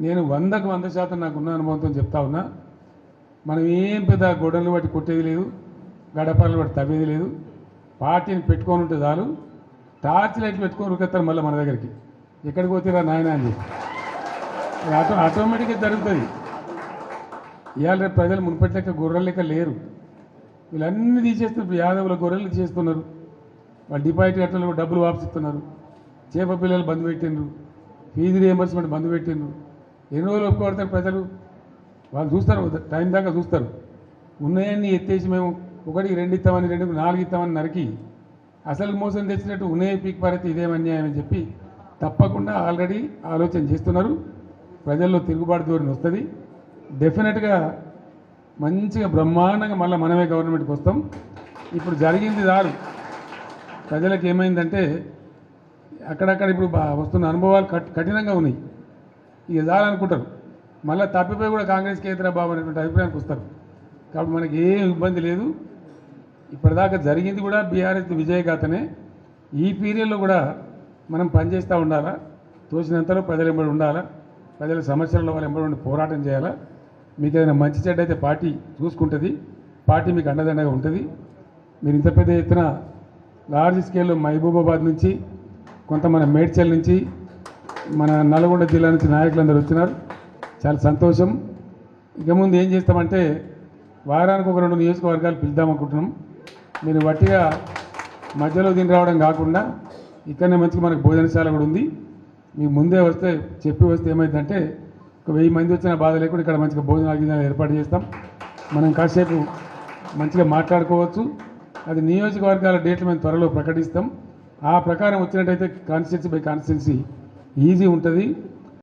నేను 100కు 100% నాకున్న అనుభవంతో చెప్తా ఉన్నా. మనం ఏం పెద్ద గొడవలు బట్టి కొట్టేది లేదు, గడపలు బట్టి తవ్వేది లేదు. పార్టీని పెట్టుకొని ఉంటే చాలు, టార్చ్ లైట్లు పెట్టుకొని ఉరికెత్తారు మళ్ళీ మన దగ్గరికి. ఎక్కడికి పోతేరా నాయన అని చెప్పి ఆటోమేటిక్గా జరుగుతుంది. ఇవాళ రేపు ప్రజలు మునుపటి లెక్క గొర్రెల లెక్క లేరు. వీళ్ళన్నీ తీసేస్తున్నారు. యాదవుల గొర్రెలు తీసేస్తున్నారు. వాళ్ళు డిపాజిట్ కట్టలు డబ్బులు వాపసిస్తున్నారు. చేప పిల్లలు బంద్ పెట్టిండ్రు, ఫీజు రియంబర్స్మెంట్ బంద్ పెట్టిండ్రు. ఎన్ని రోజులు ఒప్పుకోడతారు ప్రజలు? వాళ్ళు చూస్తారు, టైం దాకా చూస్తారు. ఉన్నాయన్నీ ఎత్తేసి మేము 1, 2 ఇస్తామని 2కు 4 ఇస్తామని నరికి అసలు మోసం తెచ్చినట్టు ఉన్నాయే పీక్ పారైతే ఇదేం అన్యాయం అని చెప్పి తప్పకుండా ఆల్రెడీ ఆలోచన చేస్తున్నారు. ప్రజల్లో తిరుగుబాటు ధోరణి వస్తుంది. డెఫినెట్గా మంచిగా బ్రహ్మాండంగా మళ్ళీ మనమే గవర్నమెంట్కి వస్తాం. ఇప్పుడు జరిగింది చాలు. ప్రజలకు ఏమైందంటే అక్కడక్కడ ఇప్పుడు వస్తున్న అనుభవాలు కఠినంగా ఉన్నాయి. ఇక చాలనుకుంటారు. మళ్ళీ తప్పిపోయి కూడా కాంగ్రెస్కి ఏతరా బాబు అనేటువంటి అభిప్రాయానికి వస్తారు. కాబట్టి మనకి ఏం ఇబ్బంది లేదు. ఇప్పటిదాకా జరిగింది కూడా బీఆర్ఎస్ విజయగాథనే. ఈ పీరియడ్లో కూడా మనం పనిచేస్తూ ఉండాలా, తోచినంతలో ప్రజలు ఎంబడి ఉండాలా, ప్రజల సమస్యలలో వాళ్ళు ఎంబడి ఉండి పోరాటం చేయాలా. మీకు ఏదైనా మంచి చెడ్డ అయితే పార్టీ చూసుకుంటుంది, పార్టీ మీకు అండదండగా ఉంటుంది. మీరు ఇంత పెద్ద ఎత్తున లార్జ్ స్కేల్లో మహబూబాబాద్ నుంచి, కొంత మన మేడ్చల్ నుంచి, మన నల్గొండ జిల్లా నుంచి నాయకులందరూ వచ్చినారు. చాలా సంతోషం. ఇక ముందు ఏం చేస్తామంటే వారానికి 1-2 నియోజకవర్గాలు పిలుద్దామనుకుంటున్నాం. మీరు వట్టిగా మధ్యలో దీని రావడం కాకుండా ఇక్కడనే మంచిగా మనకు భోజనశాల కూడా ఉంది. మీకు ముందే వస్తే చెప్పి వస్తే ఏమైందంటే 1000 మంది వచ్చిన బాధ లేకుండా ఇక్కడ మంచిగా భోజనాలు ఏర్పాటు చేస్తాం. మనం కాసేపు మంచిగా మాట్లాడుకోవచ్చు. అది నియోజకవర్గాల డేట్లు మేము త్వరలో ప్రకటిస్తాం. ఆ ప్రకారం వచ్చినట్టయితే కాన్స్టిట్యున్సీ బై కాన్స్టిట్యున్సీ ఈజీ ఉంటుంది.